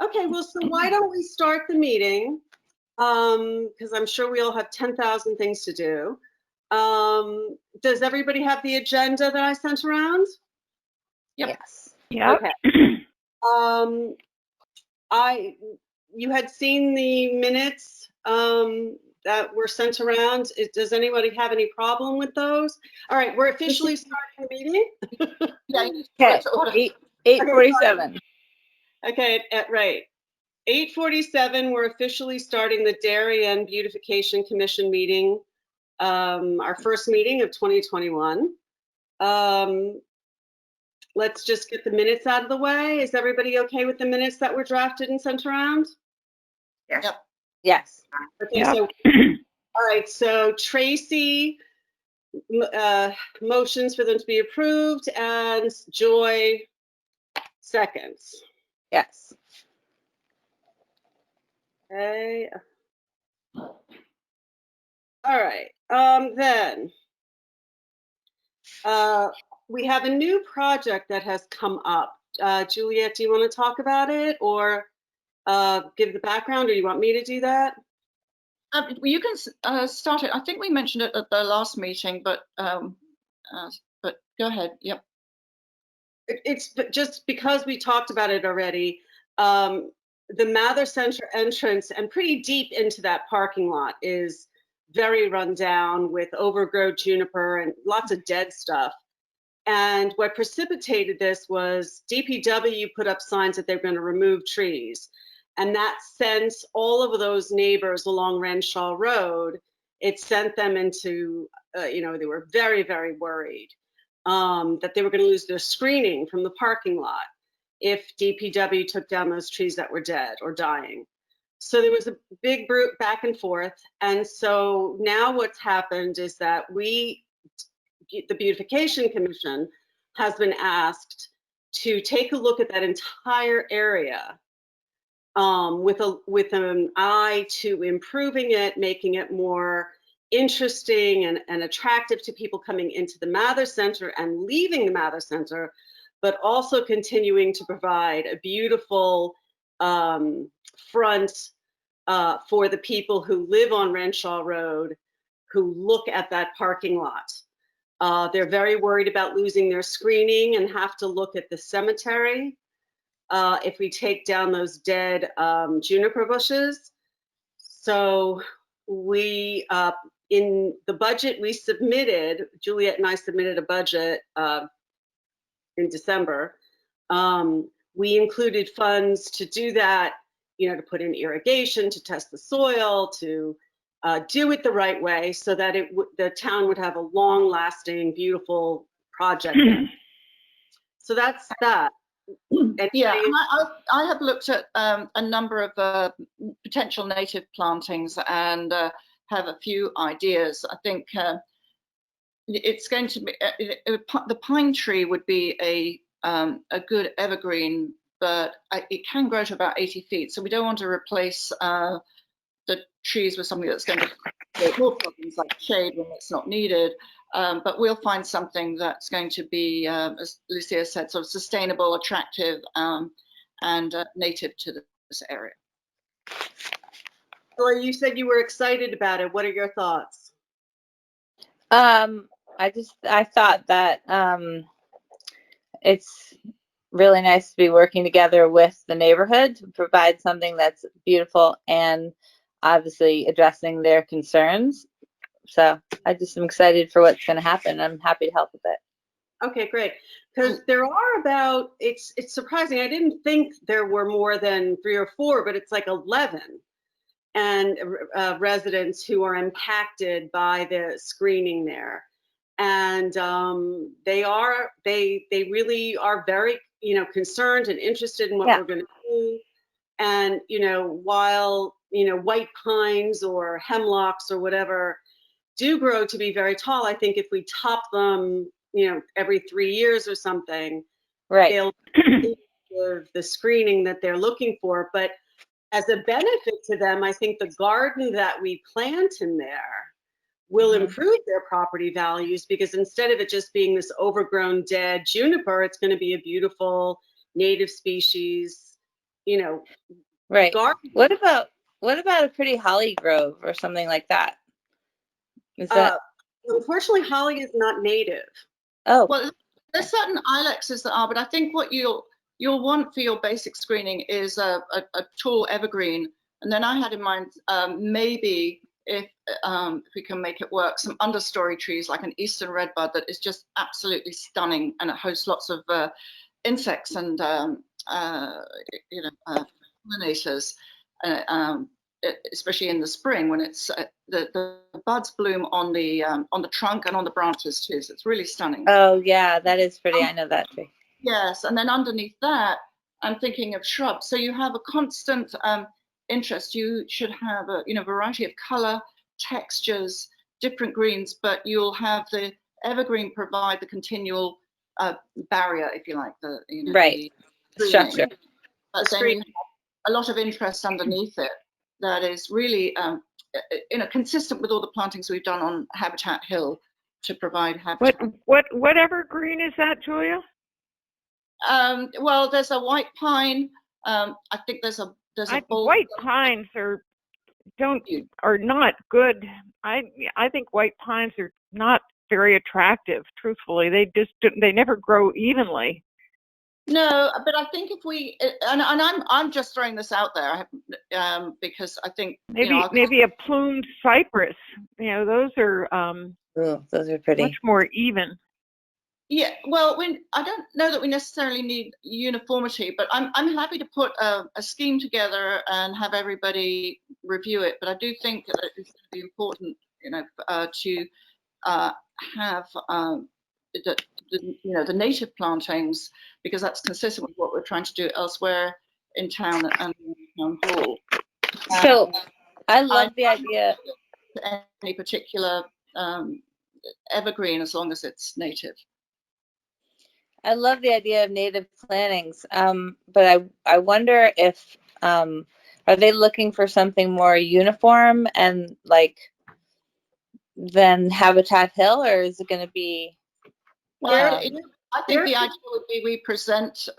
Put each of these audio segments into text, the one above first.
Okay, well, so why don't we start the meeting? Because I'm sure we all have 10,000 things to do. Does everybody have the agenda that I sent around? Yep. Yes. Yeah. Okay. You had seen the minutes that were sent around. Does anybody have any problem with those? All right, we're officially starting the meeting. Yeah. Okay. 8:47. Okay, right. 8:47, we're officially starting the Darien Beautification Commission meeting, our first meeting of 2021. Let's just get the minutes out of the way. Is everybody okay with the minutes that were drafted and sent around? Yes. Yep. Yes. Okay, Yep. so, all right, so Tracy motions for them to be approved and Joy seconds. Yes. Okay. All right, then we have a new project that has come up. Juliet, do you want to talk about it or give the background, or you want me to do that? You can start it. I think we mentioned it at the last meeting, but go ahead. Yep. It's just because we talked about it already. The Mather Center entrance and pretty deep into that parking lot is very run down with overgrown juniper and lots of dead stuff. And what precipitated this was DPW put up signs that they're going to remove trees. And that sent all of those neighbors along Renshaw Road, it sent them into, they were very, very worried that they were going to lose their screening from the parking lot if DPW took down those trees that were dead or dying. So there was a big back and forth. And so now what's happened is that the Beautification Commission has been asked to take a look at that entire area with an eye to improving it, making it more interesting and attractive to people coming into the Mather Center and leaving the Mather Center, but also continuing to provide a beautiful front for the people who live on Renshaw Road, who look at that parking lot. They're very worried about losing their screening and have to look at the cemetery if we take down those dead juniper bushes. So we, in the budget we submitted, Juliet and I submitted a budget in December. We included funds to do that, to put in irrigation, to test the soil, to do it the right way so that the town would have a long-lasting, beautiful project. So that's that. Yeah, and I have looked at a number of potential native plantings and have a few ideas. I think it's going to be the pine tree would be a good evergreen, but it can grow to about 80 feet. So we don't want to replace the trees with something that's going to create more problems like shade when it's not needed. But we'll find something that's going to be, as Lucia said, sort of sustainable, attractive, and native to this area. Well, you said you were excited about it. What are your thoughts? I thought that it's really nice to be working together with the neighborhood to provide something that's beautiful and obviously addressing their concerns. So I just am excited for what's going to happen. I'm happy to help with it. Okay, great. Because there are about, it's surprising. I didn't think there were more than 3 or 4, but it's like 11 and residents who are impacted by the screening there. And they really are very, concerned and interested in what we're going to do. And, while, white pines or hemlocks or whatever do grow to be very tall, I think if we top them, every 3 years or something, right, they'll give the screening that they're looking for. But as a benefit to them, I think the garden that we plant in there will improve their property values, because instead of it just being this overgrown dead juniper, it's going to be a beautiful native species Right. garden. What about a pretty holly grove or something like that? Is that Unfortunately, holly is not native. oh Well, there's certain ilexes that are, but I think what you'll want for your basic screening is a tall evergreen. And then I had in mind maybe if we can make it work, some understory trees like an eastern redbud that is just absolutely stunning, and it hosts lots of insects and pollinators, especially in the spring when it's the buds bloom on the trunk and on the branches too. So it's really stunning. oh yeah, that is pretty. I know that tree. Yes, and then underneath that, I'm thinking of shrubs. So you have a constant interest. You should have a variety of color, textures, different greens, but you'll have the evergreen provide the continual barrier, if you like, Right. the Structure. But then you have a lot of interest underneath it that is really consistent with all the plantings we've done on Habitat Hill to provide habitat. What evergreen is that, Julia? Well, there's a white pine. I think there's a white pines are not good. I think white pines are not very attractive. Truthfully, they never grow evenly. No, but I think if we and I'm just throwing this out there because I think maybe a plumed cypress. Those are those are pretty. Much more even. Yeah, well, I don't know that we necessarily need uniformity, but I'm happy to put a scheme together and have everybody review it. But I do think that it's going to be important, to have the native plantings, because that's consistent with what we're trying to do elsewhere in town and in town hall. So I love the idea. Any particular evergreen, as long as it's native. I love the idea of native plantings, but I wonder if are they looking for something more uniform and than Habitat Hill, or is it going to be? Well, I think the idea would be we present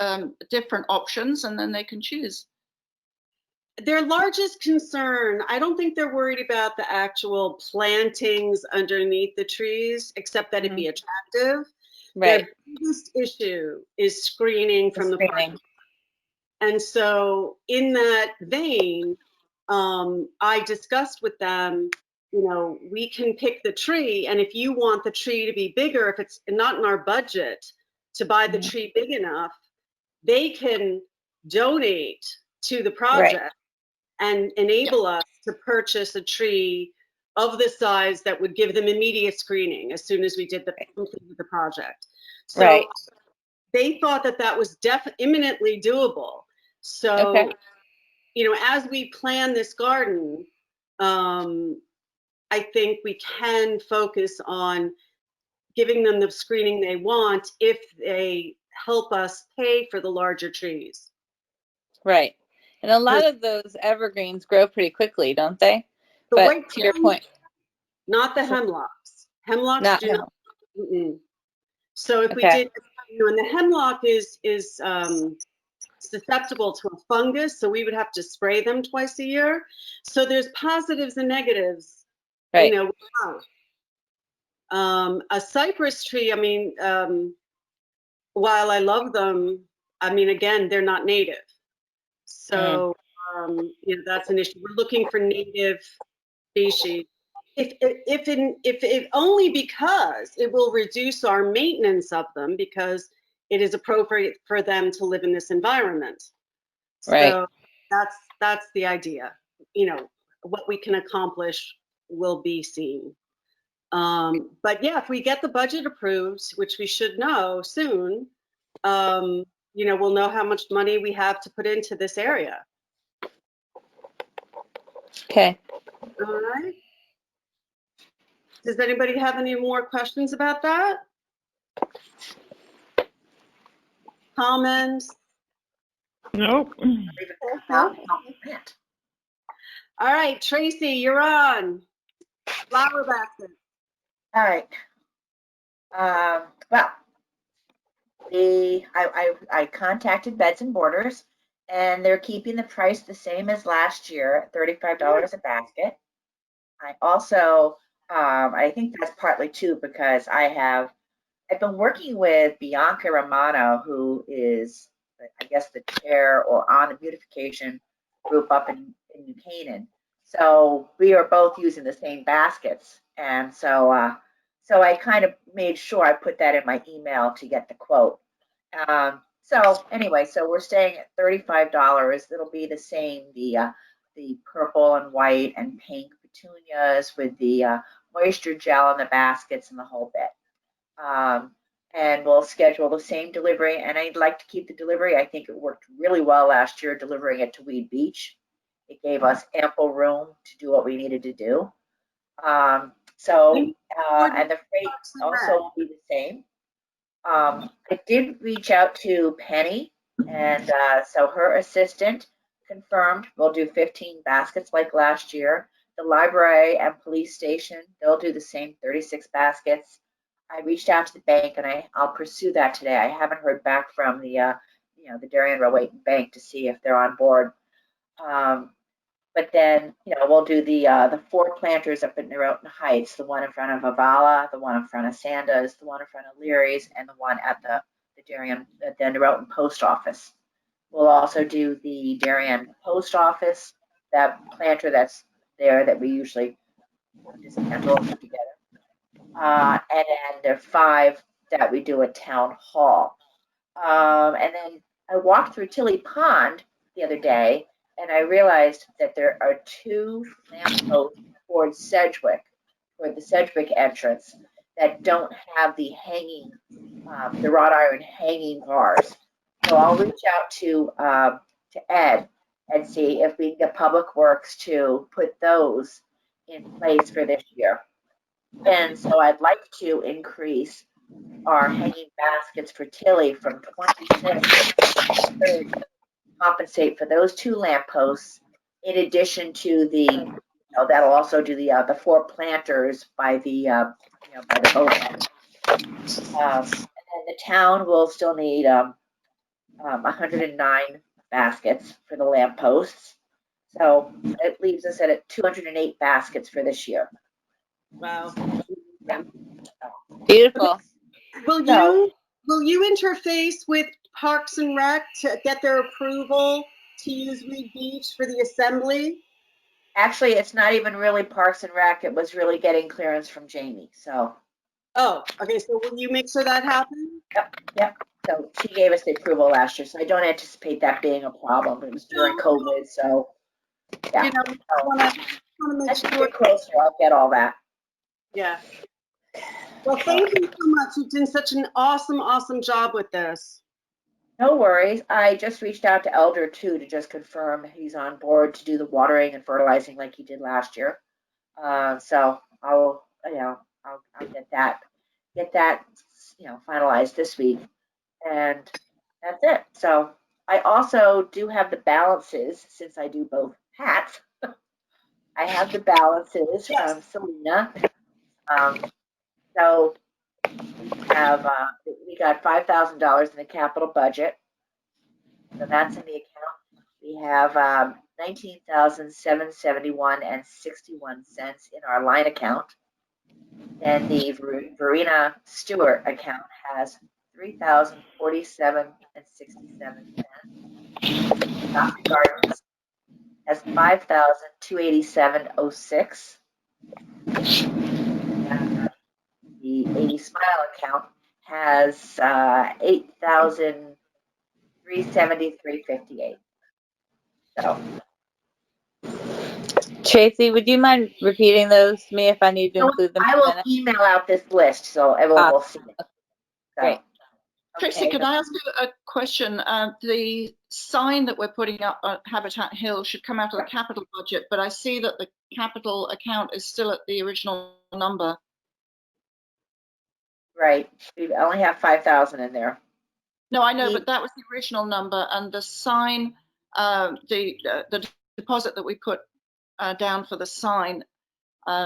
different options and then they can choose. Their largest concern, I don't think they're worried about the actual plantings underneath the trees, except that it be attractive. Right. Their biggest issue is screening from the park. And so in that vein, I discussed with them, we can pick the tree, and if you want the tree to be bigger, if it's not in our budget to buy the tree big enough, they can donate to the project and enable us to purchase a tree of the size that would give them immediate screening as soon as we did the project. So they thought that was imminently doable. So, as we plan this garden, I think we can focus on giving them the screening they want if they help us pay for the larger trees. Right. And a lot of those evergreens grow pretty quickly, don't they? But to your point. Not the hemlocks. Hemlocks do not. So if we did, and the hemlock is susceptible to a fungus, so we would have to spray them twice a year. So there's positives and negatives. Right. A cypress tree, while I love them, again, they're not native. So, that's an issue. We're looking for native species. If only because it will reduce our maintenance of them, because it is appropriate for them to live in this environment. So that's the idea. What we can accomplish will be seen. But yeah, if we get the budget approved, which we should know soon, we'll know how much money we have to put into this area. Okay. All right. Does anybody have any more questions about that? Comments? Nope. All right, Tracy, you're on. Flower basket. All right. Well, I contacted Beds and Borders, and they're keeping the price the same as last year at $35 a basket. I also, I think that's partly too because I've been working with Bianca Romano, who is, I guess, the chair or on the beautification group up in New Canaan. So we are both using the same baskets, and so so I kind of made sure I put that in my email to get the quote. So anyway, so we're staying at $35. It'll be the same, the purple and white and pink petunias with the moisture gel in the baskets and the whole bit. And we'll schedule the same delivery, and I'd like to keep the delivery. I think it worked really well last year delivering it to Weed Beach. It gave us ample room to do what we needed to do. And the freight also will be the same. I did reach out to Penny, and so her assistant confirmed we'll do 15 baskets like last year. The library and police station, they'll do the same 36 baskets. I reached out to the bank, and I'll pursue that today. I haven't heard back from the the Darien Rowayton Bank to see if they're on board. But then, we'll do the 4 planters up at Noroton Heights, the one in front of Avala, the one in front of Sanda's, the one in front of Leary's, and the one at the Noroton Post Office. We'll also do the Darien Post Office, that planter that's there that we usually dismantle together. And then there are 5 that we do at Town Hall. And then I walked through Tilly Pond the other day, and I realized that there are 2 lampposts toward Sedgwick, toward the Sedgwick entrance, that don't have the hanging, the wrought iron hanging bars. So I'll reach out to Ed and see if we can get Public Works to put those in place for this year. And so I'd like to increase our hanging baskets for Tilly from 26 to 30. Compensate for those 2 lampposts, in addition to the, that'll also do the 4 planters by the by the boat. And then the town will still need 109 baskets for the lampposts, so it leaves us at 208 baskets for this year. Wow. Beautiful. Will you interface with Parks and Rec to get their approval to use Weed Beach for the assembly? Actually, it's not even really Parks and Rec. It was really getting clearance from Jamie. So. Oh, okay. So will you make sure that happens? Yep. So she gave us the approval last year, so I don't anticipate that being a problem. It was during COVID, so yeah. I want to make sure. Closer, I'll get all that. Yeah. Well, thank you so much. You've done such an awesome job with this. No worries. I just reached out to Elder too to just confirm he's on board to do the watering and fertilizing like he did last year. So I'll get that finalized this week, and that's it. So I also do have the balances since I do both hats. I have the balances from Selena. So we got $5,000 in the capital budget. So that's in the account. We have $19,771.61 in our line account. And the Verena Stewart account has $3,047.67. Dr. Gardens has $5,287.06. The 80 Smile account has $8,373.58. So, Tracy, would you mind repeating those to me if I need to include them? I will email out this list so everyone will see it. So, great. Tracy, can I ask you a question? The sign that we're putting up at Habitat Hill should come out of the capital budget, but I see that the capital account is still at the original number. Right. We only have 5,000 in there. No, I know, but that was the original number, and the sign, the deposit that we put down for the sign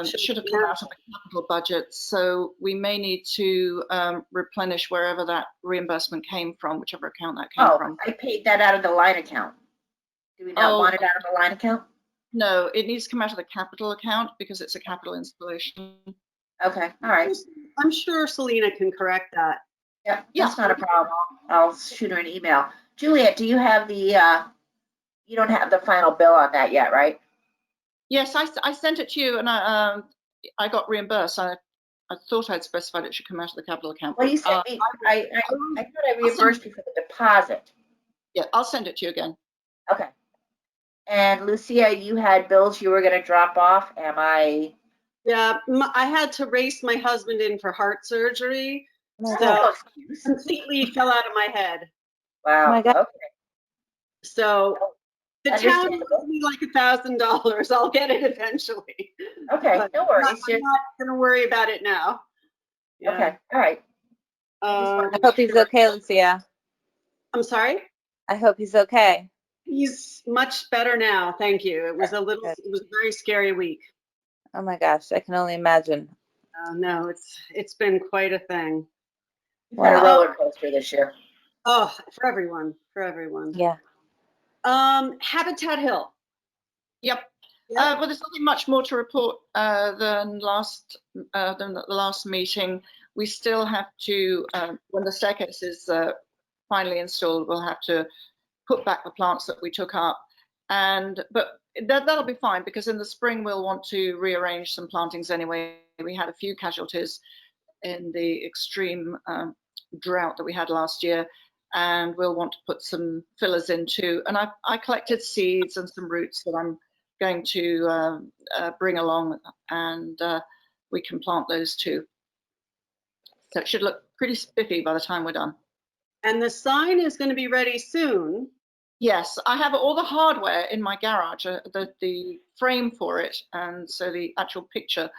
should have come out of the capital budget. So we may need to replenish wherever that reimbursement came from, whichever account that came from. I paid that out of the line account. Do we not Oh, want it out of the line account? no, it needs to come out of the capital account because it's a capital installation. Okay, all right. I'm sure Selena can correct that. Yeah, that's not a problem. I'll shoot her an email. Juliet, do you have the, you don't have the final bill on that yet, right? Yes, I sent it to you and I got reimbursed. I thought I'd specified it should come out of the capital account. Well, you sent me, I thought I reimbursed you for the deposit. Yeah, I'll send it to you again. Okay. And Lucia, you had bills you were gonna drop off. Am I? Yeah, I had to race my husband in for heart surgery, That's so no excuse. completely fell out of my head. Wow. Oh my God. Okay. So the town Understandable. owes me like $1,000. I'll get it eventually. Okay, But no I'm worries. not gonna worry about it now. Yeah. Okay, all right. I hope he's okay, Lucia. I'm sorry? I hope he's okay. He's much better now, thank you. It was a very scary week. Oh my gosh, I can only imagine. No, it's been quite a thing. You've had a Wow. roller coaster this year. Oh, for everyone. Yeah. Habitat Hill. Yep. Yep. Well, there's nothing much more to report than the last meeting. We still have to, when the staircase is finally installed, we'll have to put back the plants that we took up. But that'll be fine because in the spring we'll want to rearrange some plantings anyway. We had a few casualties in the extreme drought that we had last year, and we'll want to put some fillers in too. And I collected seeds and some roots that I'm going to bring along, and we can plant those too. So it should look pretty spiffy by the time we're done. And the sign is going to be ready soon. Yes, I have all the hardware in my garage, the frame for it, and so the actual picture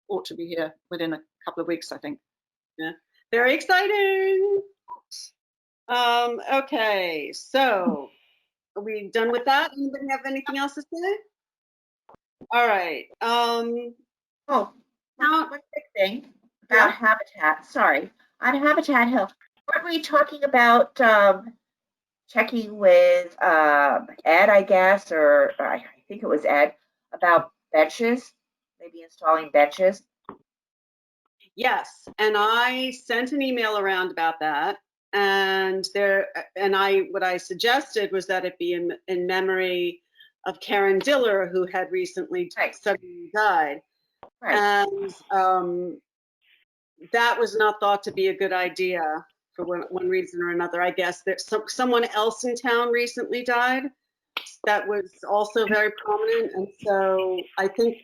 ought to be here within a couple of weeks, I think. Yeah, very exciting. Okay, so are we done with that? Anybody have anything else to say? All right. Oh, now one quick thing about Habitat. Sorry, on Habitat Hill, weren't we talking about checking with Ed, I guess, or I think it was Ed, about benches, maybe installing benches? Yes, and I sent an email around about that, and what I suggested was that it be in memory of Karen Diller, who had recently suddenly died. Right. And that was not thought to be a good idea for one reason or another. I guess there's someone else in town recently died that was also very prominent, and so I think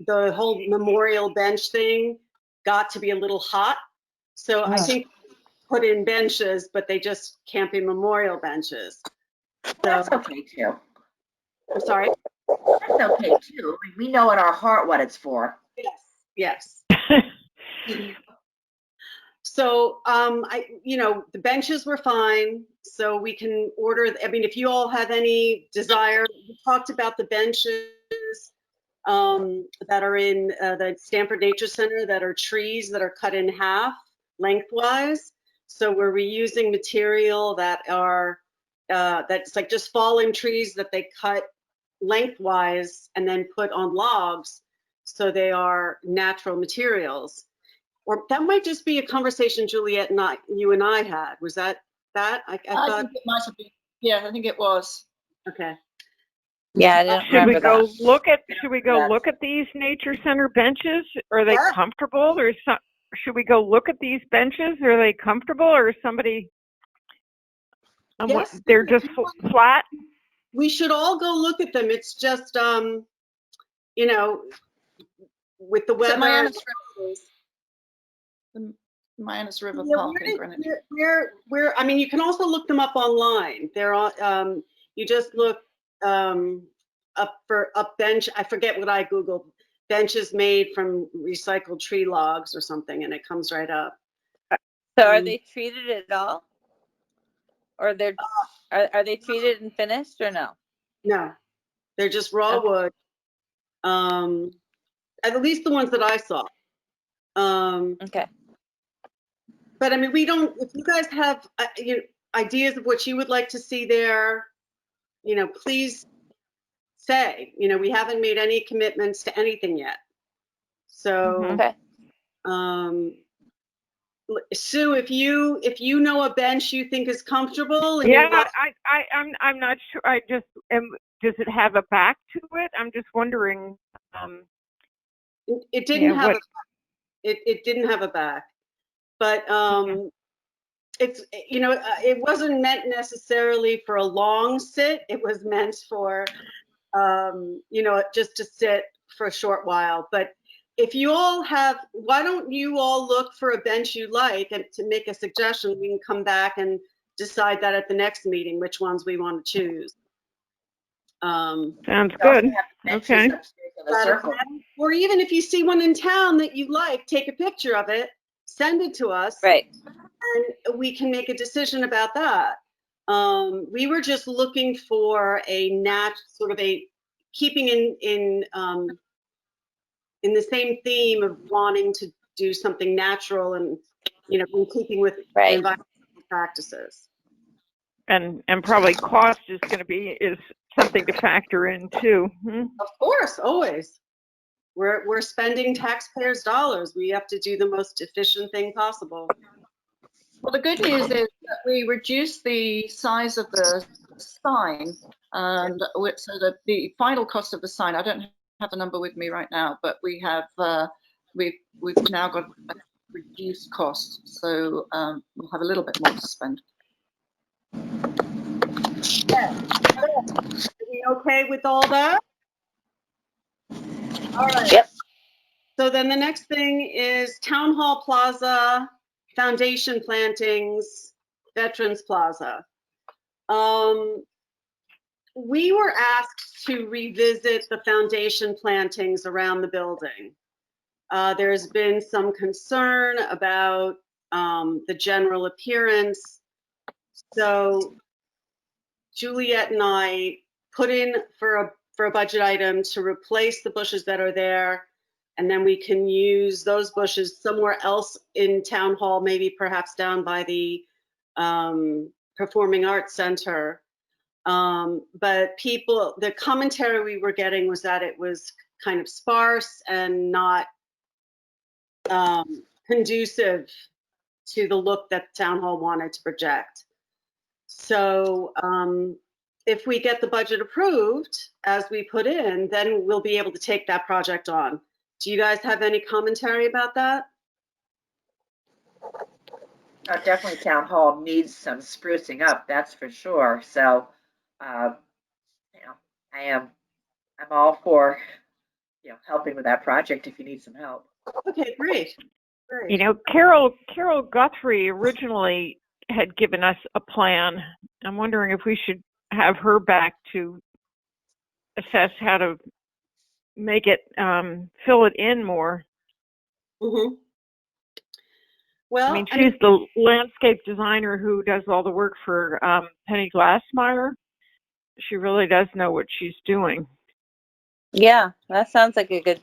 the whole memorial bench thing got to be a little hot. So I think put in benches, but they just can't be memorial benches. That's okay too. I'm sorry? That's okay too. I mean, we know in our heart what it's for. Yes. So, the benches were fine. So we can order, I mean, if you all have any desire, we talked about the benches that are in the Stanford Nature Center that are trees that are cut in half lengthwise. So we're reusing material that's like just fallen trees that they cut lengthwise and then put on logs, so they are natural materials. Or that might just be a conversation Juliet and you and I had. Was that? I thought. think it might have been. Yeah, I think it was. Okay. Yeah, I didn't Should we remember go that. look at? Should we go look at these nature center benches? Are they comfortable? Or should we go look at these benches? Are they comfortable, or somebody? Yes, they're just flat. We should all go look at them. It's just with the weather. Mayanus River Yeah, Park in Greenwich. where I mean, you can also look them up online. They're on. You just look up bench. I forget what I googled. Benches made from recycled tree logs or something, and it comes right up. So are they treated at all? Or are they treated and finished or no? No, they're just raw wood. At least the ones that I saw. Okay. But I mean, we don't. If you guys have ideas of what you would like to see there, please say, we haven't made any commitments to anything yet. So, Okay. Sue, if you know a bench you think is comfortable, and Yeah, I'm not sure. I just am. Does it have a back to it? I'm just wondering. it didn't have what, it didn't have a back, but it's it wasn't meant necessarily for a long sit. It was meant for just to sit for a short while. But if you all have, why don't you all look for a bench you like, and to make a suggestion, we can come back and decide that at the next meeting, which ones we want to choose. Sounds good. Okay. Or even if you see one in town that you like, take a picture of it, send it to us. Right. And we can make a decision about that. We were just looking for a sort of a keeping in the same theme of wanting to do something natural and in keeping with environmental practices. And probably cost is something to factor in too. Of course, always. We're spending taxpayers' dollars. We have to do the most efficient thing possible. Well, the good news is that we reduced the size of the sign, and so that the final cost of the sign, I don't have a number with me right now, but we have we've now got a reduced cost, so we'll have a little bit more to spend. Yeah. Are we okay with all that? All right. Yep. So then the next thing is Town Hall Plaza, foundation plantings, Veterans Plaza. We were asked to revisit the foundation plantings around the building. There's been some concern about the general appearance. So Juliet and I put in for a budget item to replace the bushes that are there, and then we can use those bushes somewhere else in Town Hall, maybe perhaps down by the Performing Arts Center. But the commentary we were getting was that it was kind of sparse and not conducive to the look that Town Hall wanted to project. So if we get the budget approved as we put in, then we'll be able to take that project on. Do you guys have any commentary about that? Definitely Town Hall needs some sprucing up, that's for sure. So, I'm all for, helping with that project if you need some help. Okay, great. Carol Guthrie originally had given us a plan. I'm wondering if we should have her back to assess how to make it, fill it in more. Mm-hmm. Well, she's the landscape designer who does all the work for Penny Glassmeyer. She really does know what she's doing. Yeah, that sounds like a good.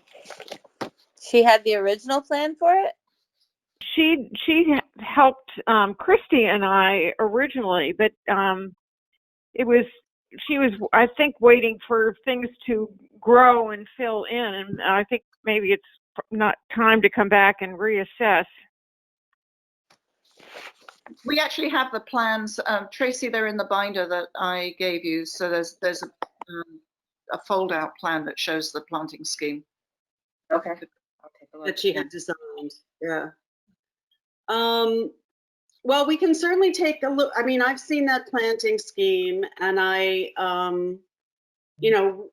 She had the original plan for it? She helped Christy and I originally, but she was, I think, waiting for things to grow and fill in, and I think maybe it's not time to come back and reassess. We actually have the plans, Tracy. They're in the binder that I gave you. So there's a fold-out plan that shows the planting scheme. Okay. I'll take a look. That she had designed. Yeah. Well, we can certainly take a look. I've seen that planting scheme, and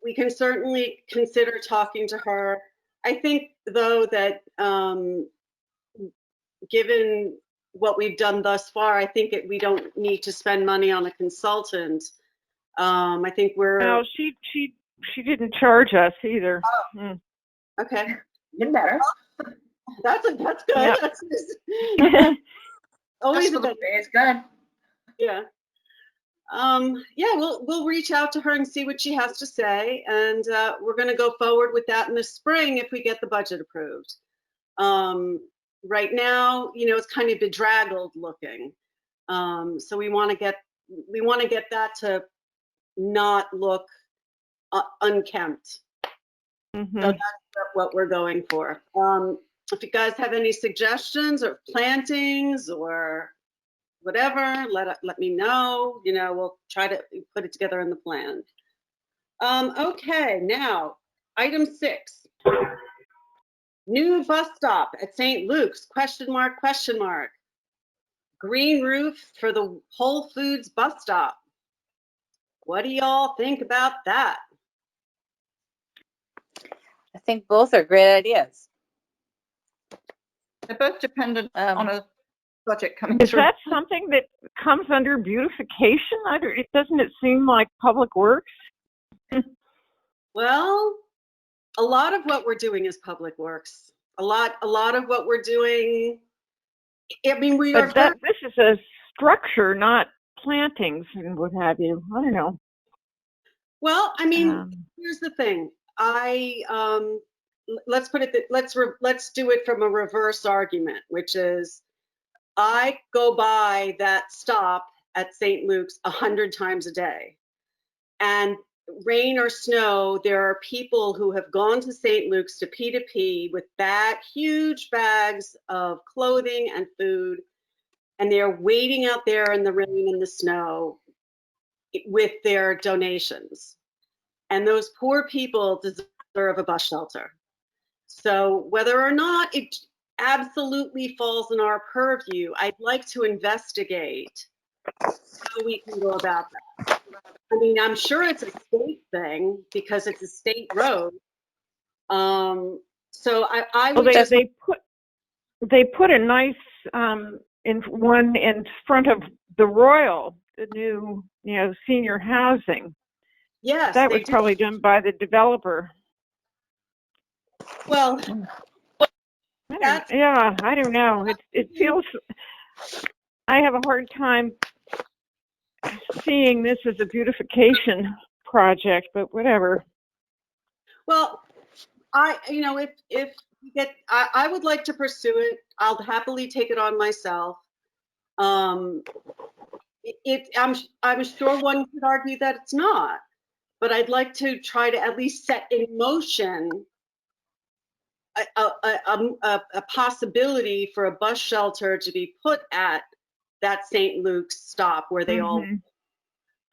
we can certainly consider talking to her. I think, though, that given what we've done thus far, I think we don't need to spend money on a consultant. I think we're. No, she didn't charge us either. Oh. Okay. Even better. That's good. Yep. Always the way it's good. Yeah. Yeah, we'll reach out to her and see what she has to say, and we're going to go forward with that in the spring if we get the budget approved. Right now, it's kind of bedraggled looking, so we want to get that to not look unkempt. Mm-hmm. So that's what we're going for. If you guys have any suggestions or plantings or whatever, let me know. You know, we'll try to put it together in the plan. Okay, now item 6. New bus stop at St. Luke's, question mark, question mark. Green roof for the Whole Foods bus stop. What do y'all think about that? I think both are great ideas. They're both dependent on a budget coming Is through. that something that comes under beautification? Doesn't it seem like public works? Well, a lot of what we're doing is public works. A lot of what we're doing. I mean, This is a structure, not plantings and what have you. I don't know. Well, I mean, here's the thing. Let's put it. Let's do it from a reverse argument, which is, I go by that stop at St. Luke's 100 times a day, and rain or snow, there are people who have gone to St. Luke's to P2P with huge bags of clothing and food, and they're waiting out there in the rain and the snow with their donations. And those poor people deserve a bus shelter. So whether or not it absolutely falls in our purview, I'd like to investigate how we can go about that. I mean, I'm sure it's a state thing because it's a state road. So I would just, they put a nice one in front of the Royal, the new senior housing. Yes, that was probably done by the developer. Well, I don't know. It feels, I have a hard time seeing this as a beautification project, but whatever. Well, if you get, I would like to pursue it. I'll happily take it on myself. I'm sure one could argue that it's not, but I'd like to try to at least set in motion a possibility for a bus shelter to be put at that St. Luke's stop where they all.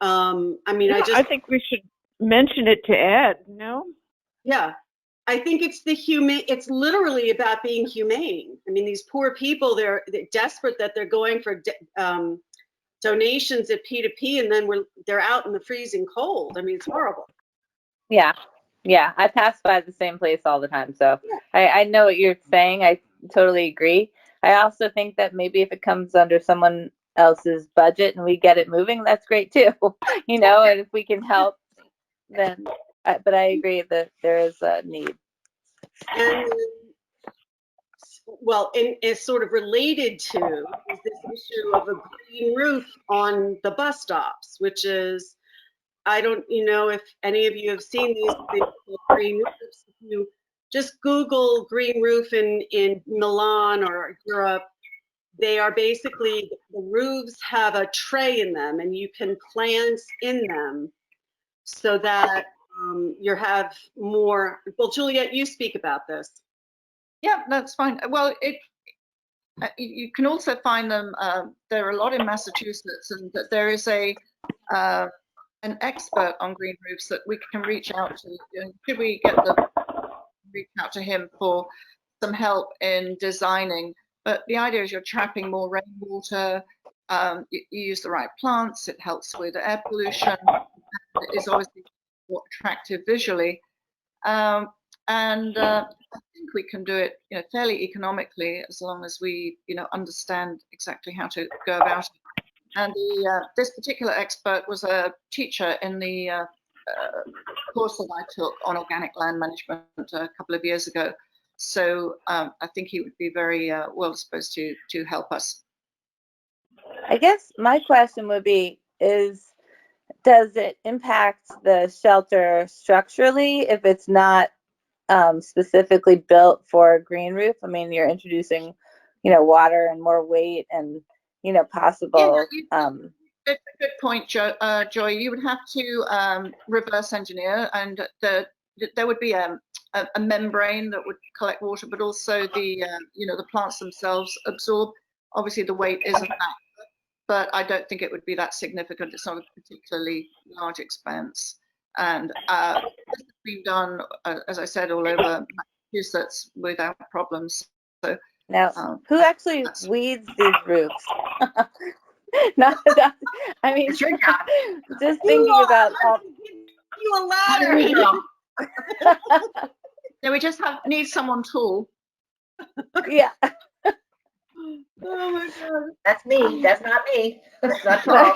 I mean, I think we should mention it to Ed. No. Yeah, I think it's it's literally about being humane. I mean, these poor people, they're desperate that they're going for donations at P2P, and then they're out in the freezing cold. I mean, it's horrible. Yeah, I pass by the same place all the time, so yeah. I know what you're saying. I totally agree. I also think that maybe if it comes under someone else's budget and we get it moving, that's great too. And if we can help, then. But I agree that there is a need. And well, and it's sort of related to is this issue of a green roof on the bus stops, which is, I don't, if any of you have seen these green roofs. If you just Google green roof in Milan or Europe, they are basically, the roofs have a tray in them, and you can plant in them so that you have more. Well, Juliet, you speak about this. Yeah, that's fine. Well, you can also find them. There are a lot in Massachusetts, and that there is an expert on green roofs that we can reach out to. Could we reach out to him for some help in designing? But the idea is you're trapping more rainwater. You use the right plants. It helps with air pollution. It is obviously more attractive visually. And I think we can do it, fairly economically, as long as we, understand exactly how to go about it. And this particular expert was a teacher in the course that I took on organic land management a couple of years ago. So I think he would be very well disposed to help us. I guess my question would be, does it impact the shelter structurally if it's not specifically built for a green roof? I mean, you're introducing, water and more weight and, possible It's a good point, Joy. You would have to reverse engineer, and there would be a membrane that would collect water, but also the the plants themselves absorb. Obviously, the weight is a factor, but I don't think it would be that significant. It's not a particularly large expense, and this has been done, as I said, all over Massachusetts without problems. So now, who actually weeds these roofs? Not, I mean, It's your job. just thinking about all. You a ladder. Yeah, we just need someone tall. Yeah. Oh my God. That's me. That's not me. That's not tall.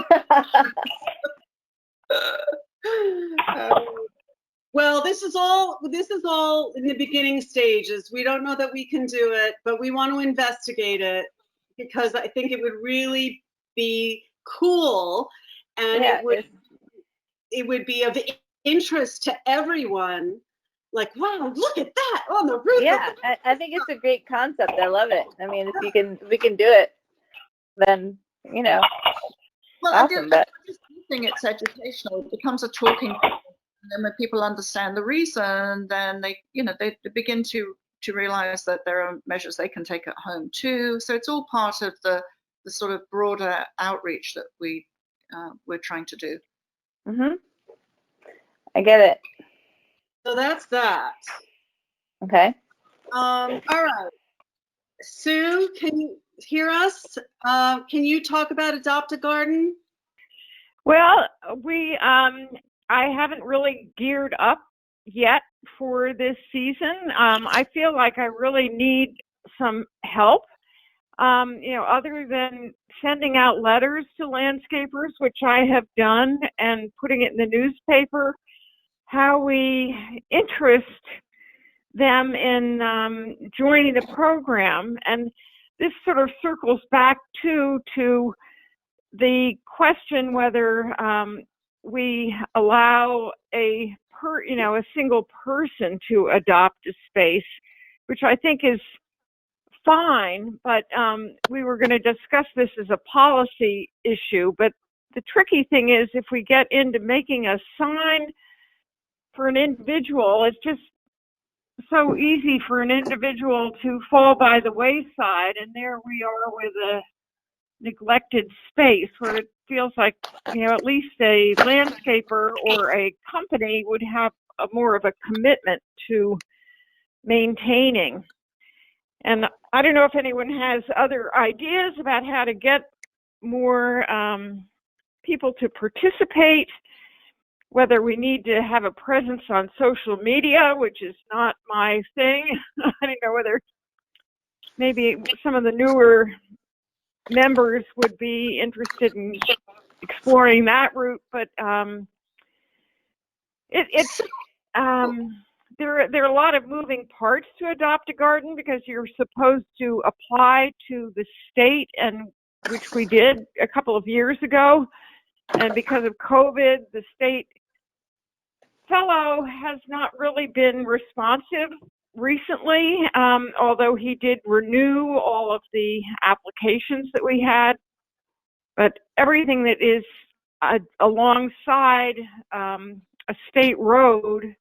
Well, this is all in the beginning stages. We don't know that we can do it, but we want to investigate it because I think it would really be cool, and Yeah, it would be of interest to everyone. Like, wow, look at that on the roof. yeah, I think it's a great concept. I love it. I mean, if we can do it, then Well, awesome. I But just think it's educational. It becomes a talking point, and then when people understand the reason, then they begin to realize that there are measures they can take at home too. So it's all part of the sort of broader outreach that we're trying to do. I get it. So that's that. Okay. All right. Sue, can you hear us? Can you talk about Adopt a Garden? Well, I haven't really geared up yet for this season. I feel like I really need some help, other than sending out letters to landscapers, which I have done, and putting it in the newspaper, how we interest them in joining the program. And this sort of circles back to the question whether we allow a single person to adopt a space, which I think is fine, but we were going to discuss this as a policy issue. But the tricky thing is, if we get into making a sign for an individual, it's just so easy for an individual to fall by the wayside, and there we are with a neglected space where it feels like, at least a landscaper or a company would have more of a commitment to maintaining. And I don't know if anyone has other ideas about how to get more people to participate, whether we need to have a presence on social media, which is not my thing. I don't know whether maybe some of the newer members would be interested in exploring that route, but there are a lot of moving parts to Adopt a Garden, because you're supposed to apply to the state, and which we did a couple of years ago, and because of COVID, the state fellow has not really been responsive recently, although he did renew all of the applications that we had. But everything that is alongside a state road,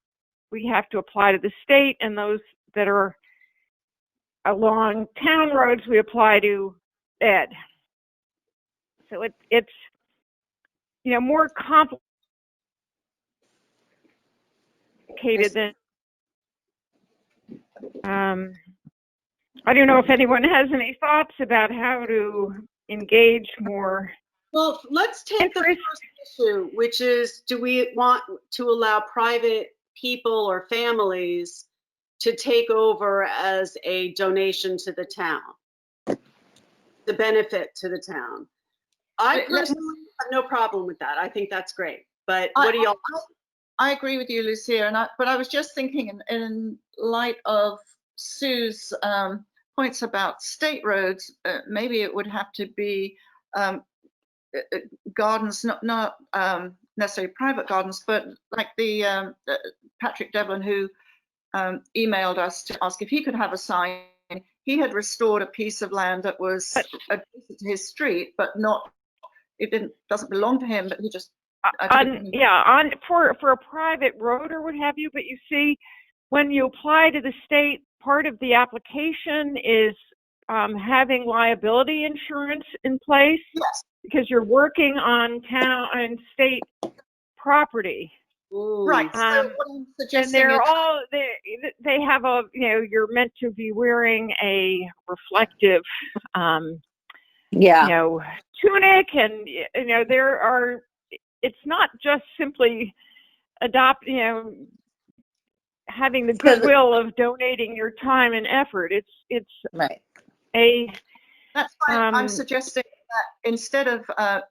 we have to apply to the state, and those that are along town roads, we apply to Ed. So it's more complicated than I don't know if anyone has any thoughts about how to engage more. Well, let's take the first issue, which is, do we want to allow private people or families to take over as a donation to the town, the benefit to the town? I personally have no problem with that. I think that's great. But what do y'all? I agree with you, Lucia, but I was just thinking in light of Sue's points about state roads, maybe it would have to be gardens, not necessarily private gardens, but like the Patrick Devlin, who emailed us to ask if he could have a sign. He had restored a piece of land that was adjacent to his street, but not doesn't belong to him, but he just for a private road or what have you. But you see, when you apply to the state, part of the application is having liability insurance in place. Yes. Because you're working on town and state property. Ooh. Right. So what I'm suggesting and is they have a, you're meant to be wearing a reflective tunic, and it's not just simply having the goodwill of donating your time and effort. It's right. That's why I'm suggesting that instead of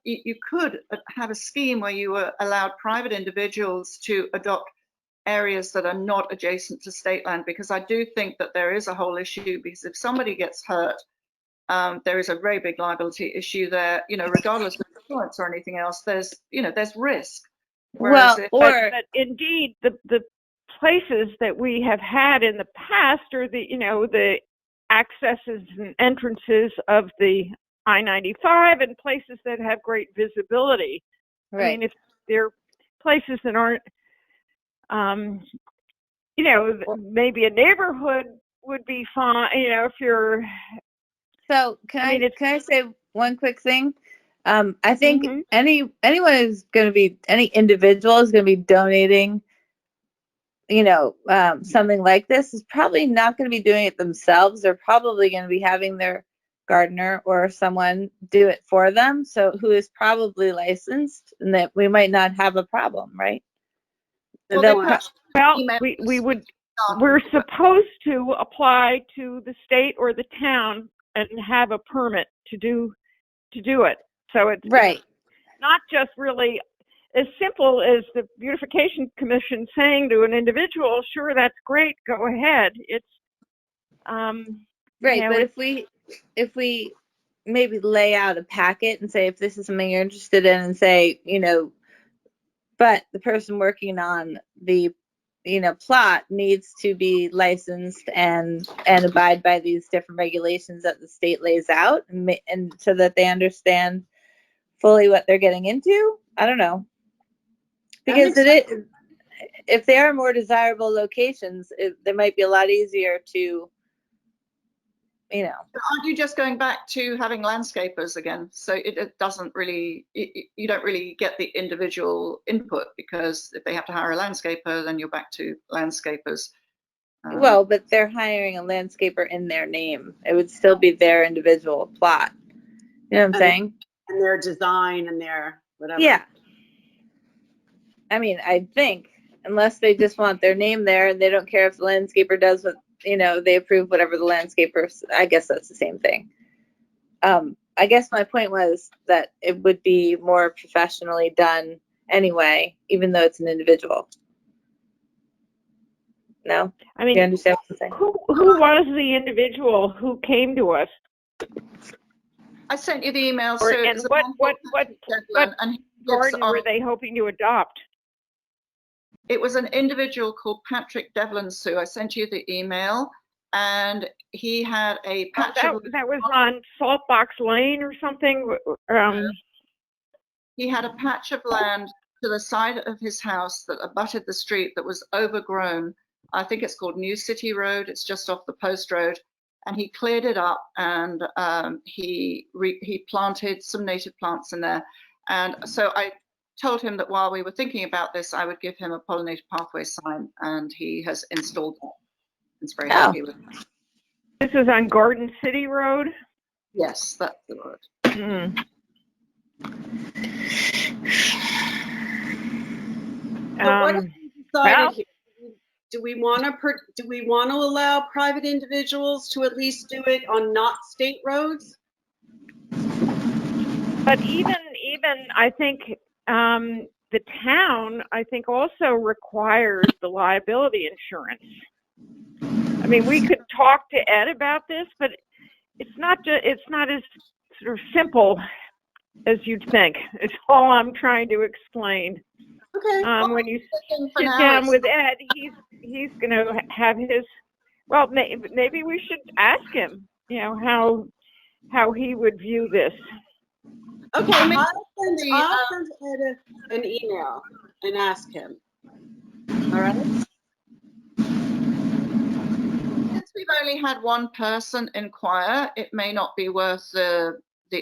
you could have a scheme where you allowed private individuals to adopt areas that are not adjacent to state land, because I do think that there is a whole issue, because if somebody gets hurt, there is a very big liability issue there, regardless of insurance or anything else. There's risk. Whereas but indeed the places that we have had in the past are the accesses and entrances of the I-95 and places that have great visibility. right. I mean, if they're places that aren't, maybe a neighborhood would be fine, if you're. So can I say one quick thing? I think any individual is going to be donating, something like this is probably not going to be doing it themselves. They're probably going to be having their gardener or someone do it for them. So who is probably licensed, and that we might not have a problem, right? We're supposed to apply to the state or the town and have a permit to do it. So it's right. Not just really as simple as the Beautification Commission saying to an individual, sure, that's great, go ahead. It's right. But if we maybe lay out a packet and say, if this is something you're interested in, and say, but the person working on the plot needs to be licensed and abide by these different regulations that the state lays out, and so that they understand fully what they're getting into. I don't know, because if they are more desirable locations, they might be a lot easier to, Aren't you just going back to having landscapers again? So it doesn't really, you don't really get the individual input, because if they have to hire a landscaper, then you're back to landscapers. Well, but they're hiring a landscaper in their name. It would still be their individual plot. You know what I'm saying? And their design and their whatever. Yeah. I mean, I think, unless they just want their name there and they don't care if the landscaper does what, they approve whatever the landscaper, I guess that's the same thing. I guess my point was that it would be more professionally done anyway, even though it's an individual. No? I mean, you understand what I'm saying? Who was the individual who came to us? I sent you the email. And what garden were they hoping to adopt? It was an individual called Patrick Devlin, Sue. I sent you the email, and he had a patch that was on Saltbox Lane or something. He had a patch of land to the side of his house that abutted the street that was overgrown. I think it's called New City Road. It's just off the post road. And he cleared it up, and he planted some native plants in there. And so I told him that while we were thinking about this, I would give him a pollinator pathway sign, and he has installed that. He's very happy with it. This is on Garden City Road? Yes, that's the road. What have we decided here? Do we want to allow private individuals to at least do it on not state roads? But even I think the town, I think, also requires the liability insurance. I mean, we could talk to Ed about this, but it's not as sort of simple as you'd think. It's all I'm trying to explain. Okay. When you sit down with Ed, he's going to have his. Well, maybe we should ask him. How he would view this. Okay, I'll The, send Ed an email and ask him. All right. Since we've only had one person inquire, it may not be worth the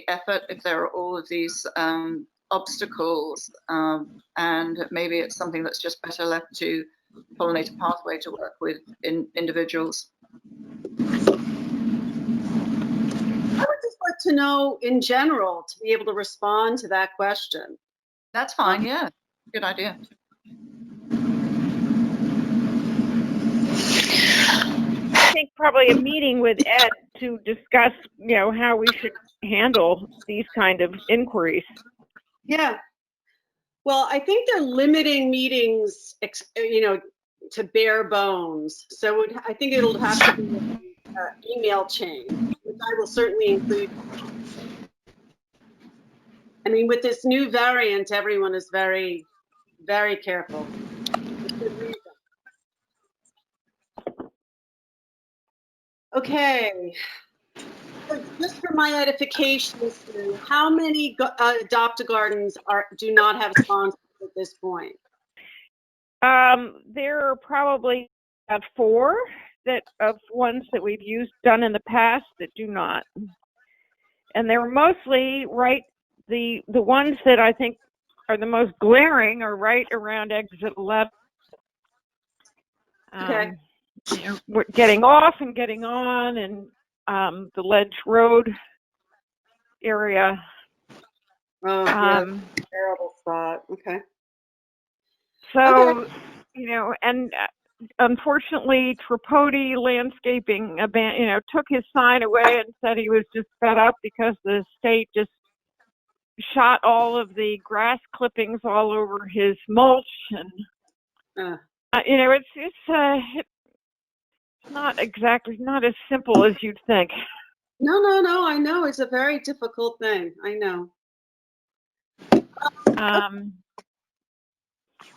effort if there are all of these obstacles, and maybe it's something that's just better left to Pollinator Pathway to work with individuals. I would just like to know in general to be able to respond to that question. That's fine, yeah, good idea. I think probably a meeting with Ed to discuss, how we should handle these kind of inquiries. Yeah. Well, I think they're limiting meetings, to bare bones. So I think it'll have to be an email chain, which I will certainly include. I mean, with this new variant, everyone is very, very careful. For good reason. Okay. So just for my edification, Sue, how many adopt-a-gardens do not have sponsors at this point? There are probably 4 of ones that we've done in the past that do not, and they're mostly the ones that I think are the most glaring are right around exit 11. Okay. We're getting off and getting on, and the Ledge Road area. Oh, yeah. Terrible spot. Okay. So, and unfortunately, Tripodi Landscaping, took his sign away and said he was just fed up because the state just shot all of the grass clippings all over his mulch, and it's not as simple as you'd think. No. I know it's a very difficult thing. I know.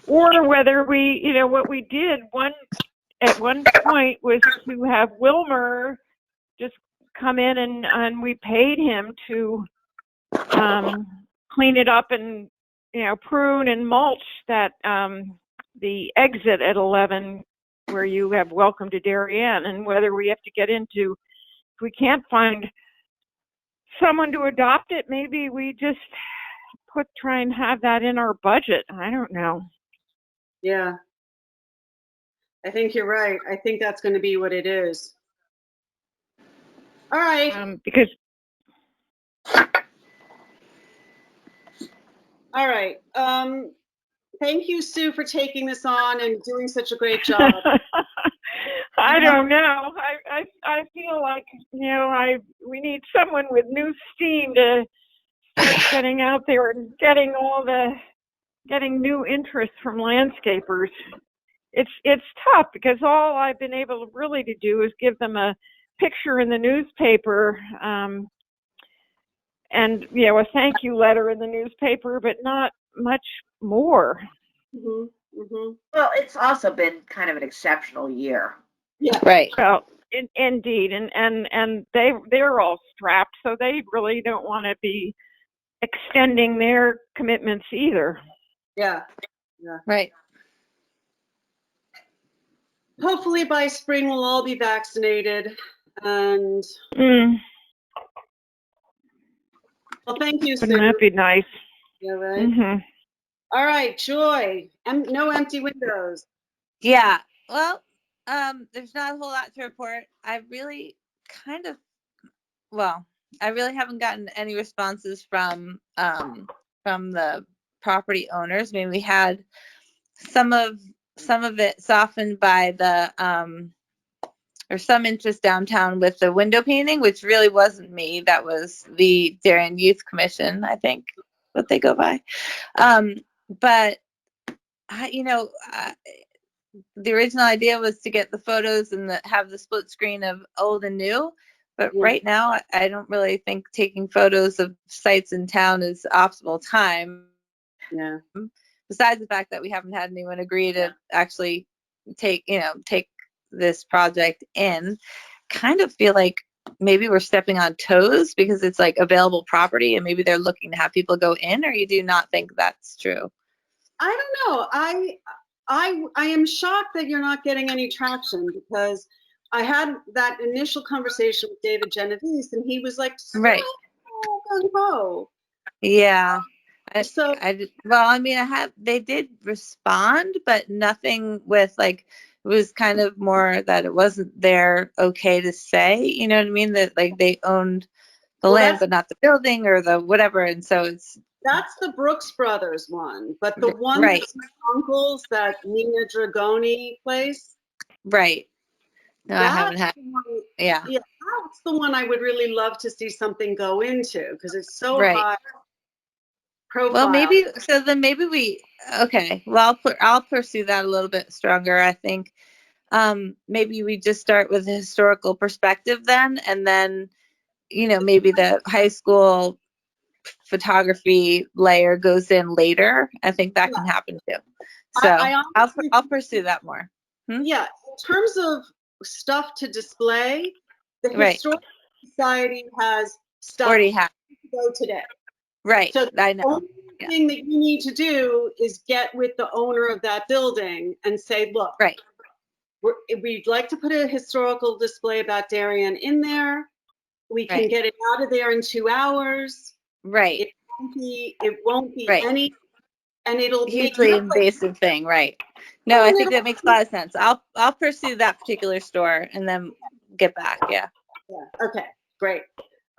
Or whether we, what we did at one point was to have Wilmer just come in and we paid him to clean it up and, prune and mulch that the exit at 11 where you have Welcome to Darien, and whether we have to get into, if we can't find someone to adopt it, maybe we just try and have that in our budget. I don't know. Yeah. I think you're right. I think that's going to be what it is. All right. Because. All right. Thank you, Sue, for taking this on and doing such a great job. I don't know. I feel like, we need someone with new steam to start getting out there and getting new interest from landscapers. It's tough because all I've been able really to do is give them a picture in the newspaper, and a thank you letter in the newspaper, but not much more. Mm-hmm. Mm-hmm. Well, it's also been kind of an exceptional year. Yeah. Right. Well, indeed, and they're all strapped, so they really don't want to be extending their commitments either. Yeah. Yeah. Right. Hopefully by spring we'll all be vaccinated, and well, thank you, Sue. Wouldn't that be nice? Yeah, right. Mm-hmm. All right, Joy. No empty windows. Yeah. Well, there's not a whole lot to report. I really haven't gotten any responses from the property owners. I mean, we had some of it softened by or some interest downtown with the window painting, which really wasn't me. That was the Darien Youth Commission, I think, what they go by. But the original idea was to get the photos and have the split screen of old and new. But right now, I don't really think taking photos of sites in town is optimal time. Yeah. Besides the fact that we haven't had anyone agree to actually take this project in, kind of feel like maybe we're stepping on toes because it's like available property and maybe they're looking to have people go in, or you do not think that's true? I don't know. I am shocked that you're not getting any traction, because I had that initial conversation with David Genovese and he was like, Right. go. Yeah. So Well, I mean, they did respond, but nothing with like, it was kind of more that it wasn't their okay to say, you know what I mean? That like they owned the land, but not the building or the whatever. And so that's the Brooks Brothers one, but the one right. that's my uncle's, that Nina Dragoni place. Right. No, I haven't had. Yeah. Yeah, that's the one I would really love to see something go into, because it's so Right. high profile. Well, maybe okay. Well, I'll pursue that a little bit stronger. I think maybe we just start with a historical perspective then, and then maybe the high school photography layer goes in later. I think that can happen too. So I'll pursue that more. Yeah, in terms of stuff to display, the Right. Historical Society has stuff already have to go today. Right. So I the know. only thing that you need to do is get with the owner of that building and say, look, right. We'd like to put a historical display about Darien in there. We can Right. get it out of there in 2 hours. Right. It won't be Right. any, and it'll hugely invasive thing. Right. No, I think that makes a lot of sense. I'll pursue that particular store and then get back. Yeah. Yeah. Okay. Great.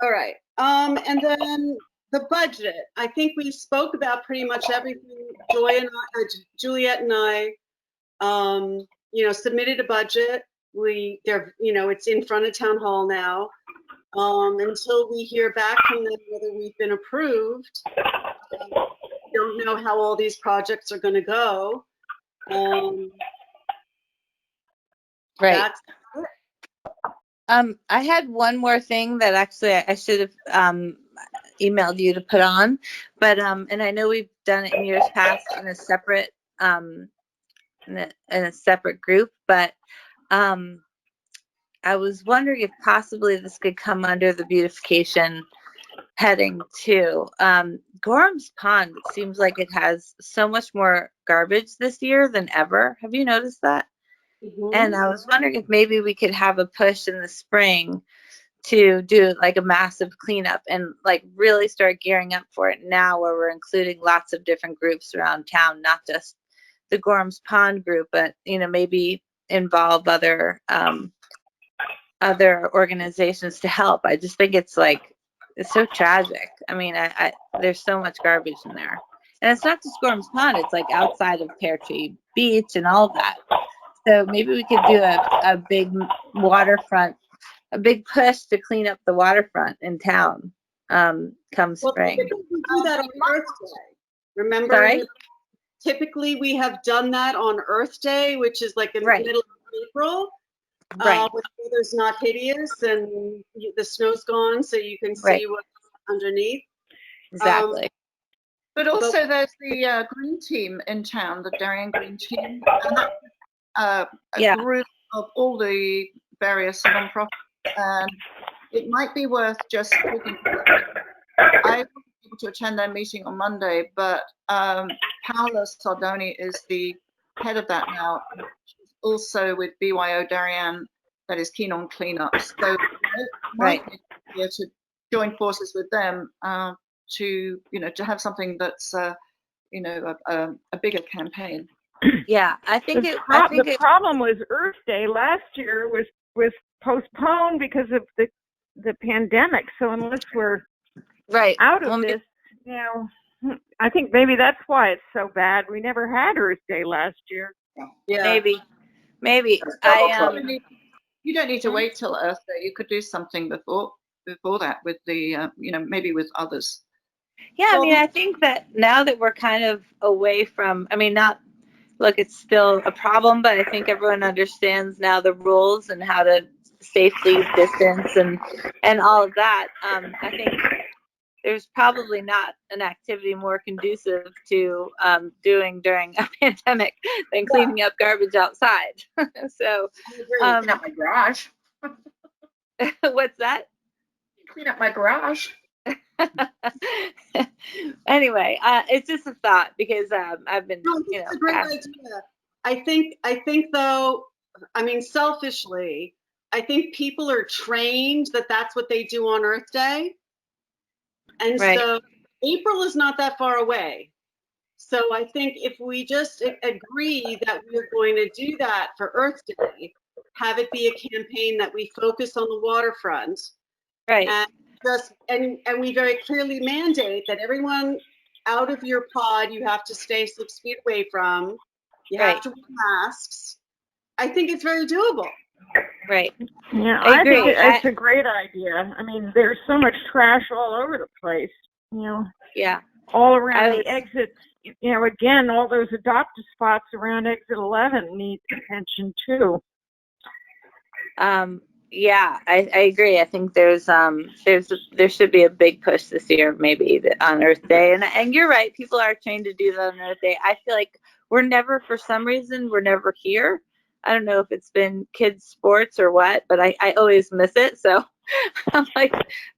All right. And then the budget. I think we spoke about pretty much everything. Juliet and I, submitted a budget. It's in front of town hall now. Until we hear back from them whether we've been approved, don't know how all these projects are going to go. Right. I had one more thing that actually I should have emailed you to put on, but and I know we've done it in years past in a separate in a separate group, but I was wondering if possibly this could come under the beautification heading too. Gorham's Pond, it seems like it has so much more garbage this year than ever. Have you noticed that? Mm-hmm. And I was wondering if maybe we could have a push in the spring to do like a massive cleanup and like really start gearing up for it now, where we're including lots of different groups around town, not just the Gorham's Pond group, but maybe involve other organizations to help. I just think it's so tragic. I mean, I there's so much garbage in there, and it's not just Gorham's Pond. It's like outside of Pear Tree Beach and all of that. So maybe we could do a big waterfront, a big push to clean up the waterfront in town come spring. Typically we do that on Earth Day. Remember? Sorry? Typically we have done that on Earth Day, which is like in the middle of April. Right. When the weather's not hideous and the snow's gone, so you can see what's underneath. Exactly. But also there's the green team in town, the Darien Green Team, and that's a group of all the various nonprofits, and it might be worth just talking to them. I wasn't able to attend their meeting on Monday, but Paola Sardoni is the head of that now. She's also with BYO Darien, that is keen on cleanups. So it might be here to join forces with them to have something that's a bigger campaign. Yeah, I think the problem was Earth Day last year was postponed because of the pandemic. So unless we're out of this, I think maybe that's why it's so bad. We never had Earth Day last year. Yeah, maybe. You don't need to wait till Earth Day. You could do something before that with the maybe with others. Yeah, I mean, I think that now that we're kind of away from, look, it's still a problem, but I think everyone understands now the rules and how to safely distance and all of that. I think there's probably not an activity more conducive to doing during a pandemic than cleaning up garbage outside. So, not my garage. What's that? Clean up my garage. Anyway, it's just a thought because I've been, No, it's a great idea. I think though, I mean, selfishly, I think people are trained that that's what they do on Earth Day. And Right. so April is not that far away. So I think if we just agree that we're going to do that for Earth Day, have it be a campaign that we focus on the waterfront, Right. and we very clearly mandate that everyone out of your pod you have to stay 6 feet away from. You have to wear masks. I think it's very doable. Right. Yeah, I agree. think it's a great idea. I mean, there's so much trash all over the place, you know. Yeah. All around the exits. You know, again, all those adopted spots around exit 11 need attention too. Yeah, I agree. I think there should be a big push this year, maybe on Earth Day, and you're right. People are trained to do that on Earth Day. I feel like for some reason, we're never here. I don't know if it's been kids' sports or what, but I always miss it. So I'm like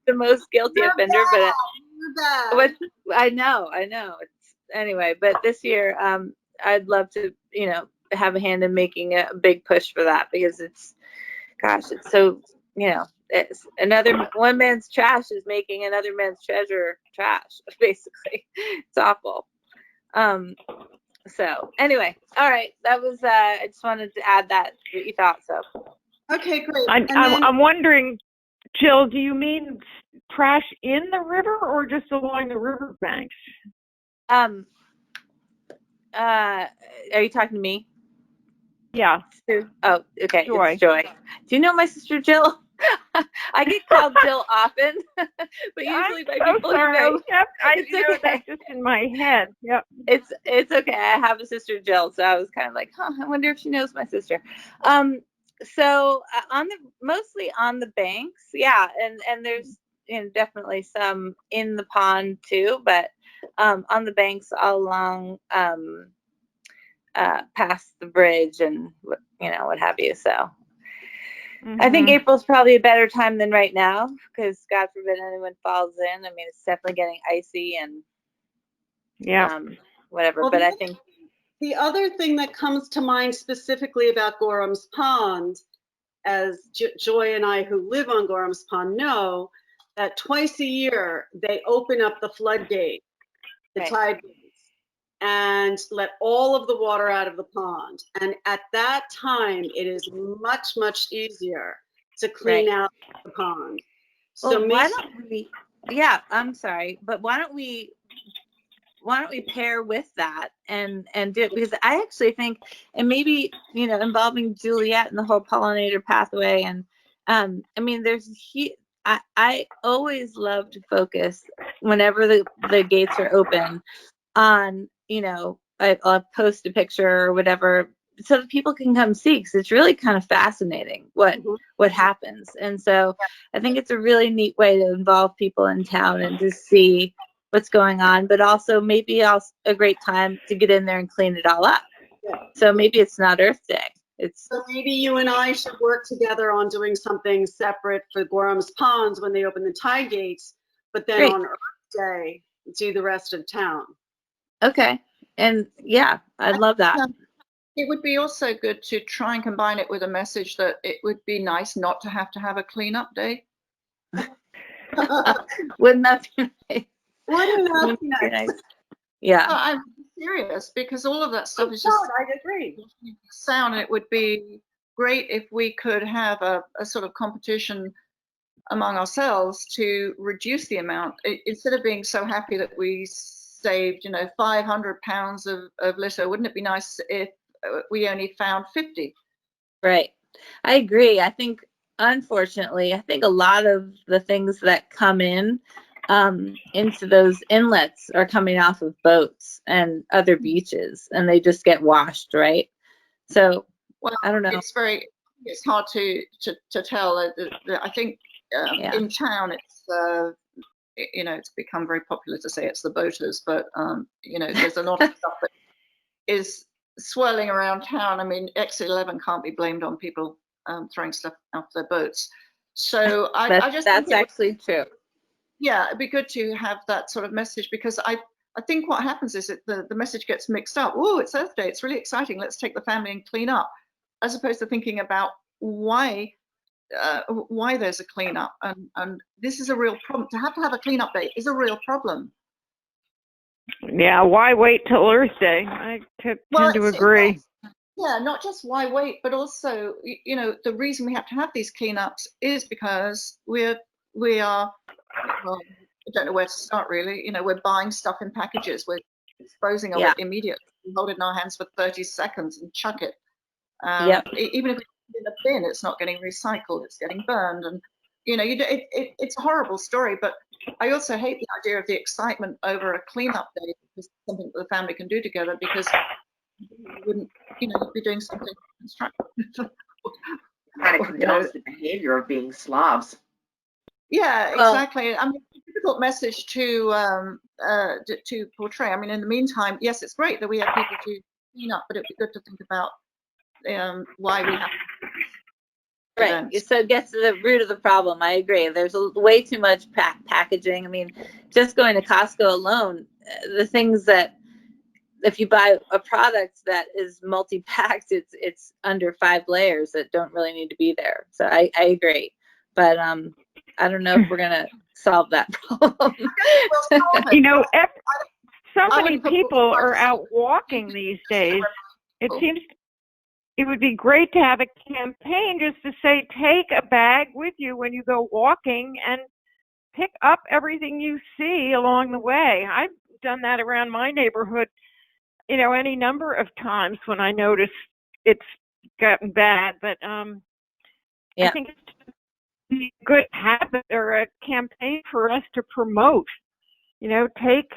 the most guilty offender. But I know. Anyway, but this year, I'd love to, have a hand in making a big push for that because it's so, it's one man's trash is making another man's treasure trash, basically. It's awful. So anyway, all right. That was, I just wanted to add that what you thought. So. Okay, great. I'm wondering, Jill, do you mean trash in the river or just along the river banks? Are you talking to me? Yeah. Oh, okay. Joy. It's Joy. Do you know my sister Jill? I get called Jill often, but usually by people who know. Yep, Okay. that's just in my head. Yep. It's okay. I have a sister Jill, so I was kind of like, I wonder if she knows my sister. So mostly on the banks, yeah, and there's definitely some in the pond too, but on the banks all along past the bridge and what have you. So I think April's probably a better time than right now because God forbid anyone falls in. I mean, it's definitely getting icy and whatever. Well, but I think the other thing that comes to mind specifically about Gorham's Pond, as Joy and I who live on Gorham's Pond know, that twice a year they open up the floodgate, the tide gates, and let all of the water out of the pond. And at that time, it is much, much easier to clean out the pond. Well, so why don't we? Yeah, I'm sorry, but why don't we pair with that and do it? Because I actually think, and maybe involving Juliet and the whole pollinator pathway, and I mean, I always love to focus whenever the gates are open on, I'll post a picture or whatever so that people can come see, because it's really kind of fascinating what happens. And so I think it's a really neat way to involve people in town and to see what's going on, but also maybe also a great time to get in there and clean it all up. Yeah. So maybe it's not Earth Day. So maybe you and I should work together on doing something separate for Gorham's Ponds when they open the tide gates, but then on Earth Day, do the rest of town. Okay. And yeah, I'd love that. It would be also good to try and combine it with a message that it would be nice not to have a cleanup day. Wouldn't that be nice? Wouldn't that be nice? Yeah. I'm serious, because all of that stuff is just I agree. Sound. It would be great if we could have a sort of competition among ourselves to reduce the amount, instead of being so happy that we saved 500 pounds of litter. Wouldn't it be nice if we only found 50? Right. I agree. I think, unfortunately, a lot of the things that come in into those inlets are coming off of boats and other beaches, and they just get washed, right? So, well, I don't know. It's hard to tell. I think in town it's become very popular to say it's the boaters, but there's a lot of stuff that is swirling around town. I mean, exit 11 can't be blamed on people throwing stuff out their boats. So I just that's think actually true. yeah, it'd be good to have that sort of message, because I think what happens is that the message gets mixed up. Oh, it's Earth Day, it's really exciting, let's take the family and clean up, as opposed to thinking about why there's a cleanup, and this is a real problem. To have a cleanup day is a real problem. Yeah, why wait till Earth Day? I tend to agree. Yeah, not just why wait, but also, you know, the reason we have to have these cleanups is because we are, well, I don't know where to start really. You know, we're buying stuff in packages, we're disposing of it immediately, we hold it in our hands for 30 seconds and chuck it. Even if it's in a bin, it's not getting recycled, it's getting burned, and you know, it's a horrible story. But I also hate the idea of the excitement over a cleanup day, because it's something that the family can do together, because you wouldn't, you know, be doing something constructive. Kind of condones the behavior of being slobs. Yeah, exactly. I mean, it's a difficult message to portray. I mean, in the meantime, yes, it's great that we have people to clean up, but it'd be good to think about why we have to. Right. So it gets to the root of the problem. I agree. There's way too much packaging. I mean, just going to Costco alone, the things that, if you buy a product that is multi-packed, it's under 5 layers that don't really need to be there. So I agree, but I don't know if we're gonna solve that problem. You know, so many people are out walking these days. It seems it would be great to have a campaign just to say, take a bag with you when you go walking and pick up everything you see along the way. I've done that around my neighborhood, you know, any number of times when I notice it's gotten bad. But I think it's a good habit or a campaign for us to promote. You know, take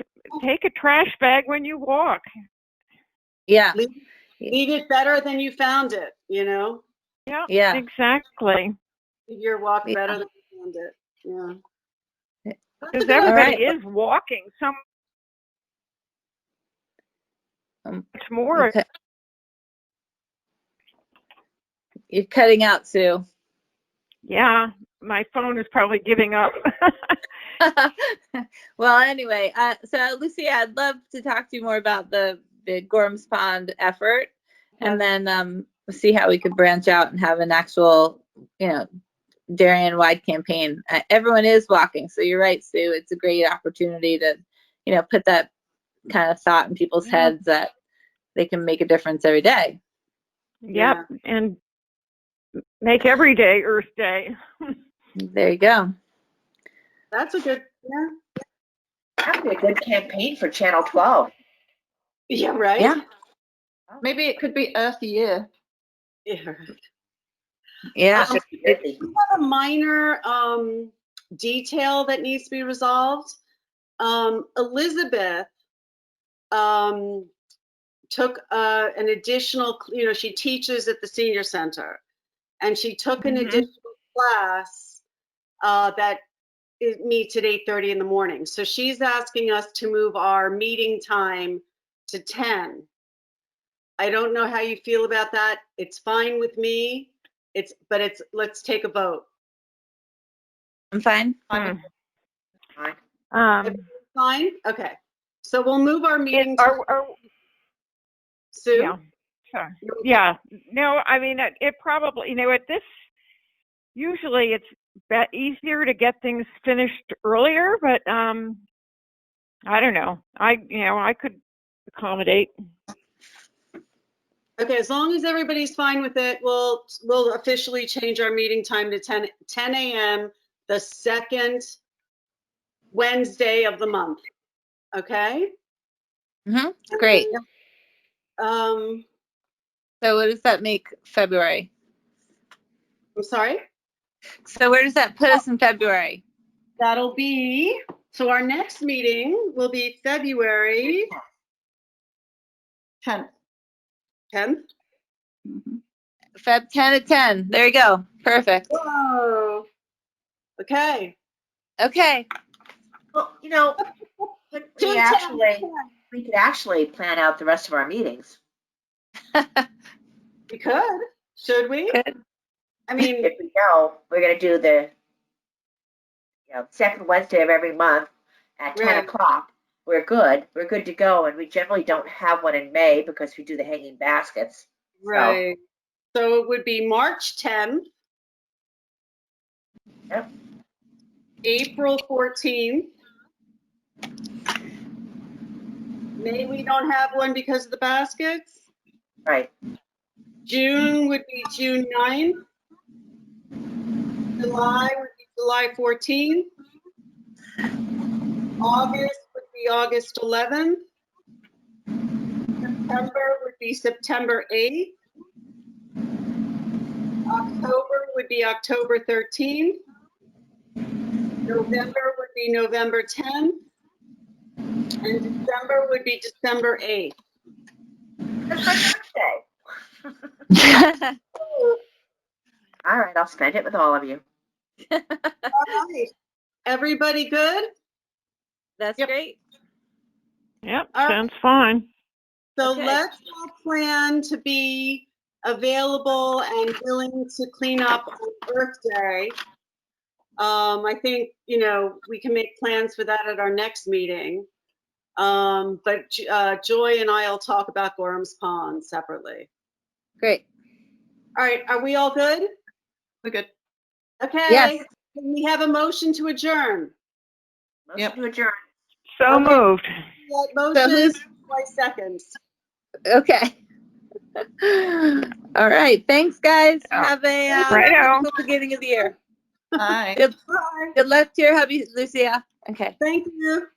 a trash bag when you walk. Yeah. Leave it better than you found it, you know? Yeah, exactly. Leave your walk better than you found it. Yeah. Because everybody is walking so much more. You're cutting out, Sue. Yeah, my phone is probably giving up. Well, anyway, so Lucy, I'd love to talk to you more about the Gorham's Pond effort, and then see how we could branch out and have an actual, you know, Darien-wide campaign. Everyone is walking, so you're right, Sue. It's a great opportunity to, you know, put that kind of thought in people's heads that they can make a difference every day. Yep, and make every day Earth Day. There you go. That's a good, That'd be a good campaign for Channel 12. Yeah, right? Yeah. Maybe it could be Earth Year. Yeah. Yeah. We have a minor detail that needs to be resolved. Elizabeth took an additional, you know, she teaches at the senior center, and she took an additional class that meets at 8:30 in the morning. So she's asking us to move our meeting time to 10. I don't know how you feel about that. It's fine with me. Let's take a vote. I'm fine. Fine? Okay. So we'll move our meeting time. Sue? Yeah, sure. Yeah. No, I mean, it probably, you know, at this, usually it's easier to get things finished earlier, but I don't know. I could accommodate. Okay, as long as everybody's fine with it, we'll officially change our meeting time to 10 a.m. the second Wednesday of the month. Okay? Great. So what does that make February? I'm sorry? So where does that put us in February? That'll be, so our next meeting will be February 10th. 10th? Feb 10 at 10. There you go. Perfect. Whoa. Okay. Okay. Well, you know, we could actually plan out the rest of our meetings. We could. Should we? Good. I mean, If we know we're going to do the second Wednesday of every month at 10 Right. o'clock, we're good. We're good to go. And we generally don't have one in May because we do the hanging baskets. right. So it would be March 10th. Yep. April 14th. May we don't have one because of the baskets. Right. June would be June 9th. July would be July 14th. August would be August 11th. September would be September 8th. October would be October 13th. November would be November 10th. And December would be December 8th. That's my birthday. All right, I'll spend it with all of you. All right. Everybody good? That's Yep. great. Yep, All right. sounds fine. So Okay. let's all plan to be available and willing to clean up on Earth Day. I think, we can make plans for that at our next meeting. But Joy and I will talk about Gorham's Pond separately. Great. All right, are we all good? We're good. Okay. Yes. Can we have a motion to adjourn? Motion Yep. to adjourn. So Okay. moved. Motion, moved. twice seconds. Okay. All right. Thanks, guys. Oh, Have a righto. wonderful beginning of the year. Bye. Good, Bye. good luck to your hubby, Lucia. Okay. Thank you.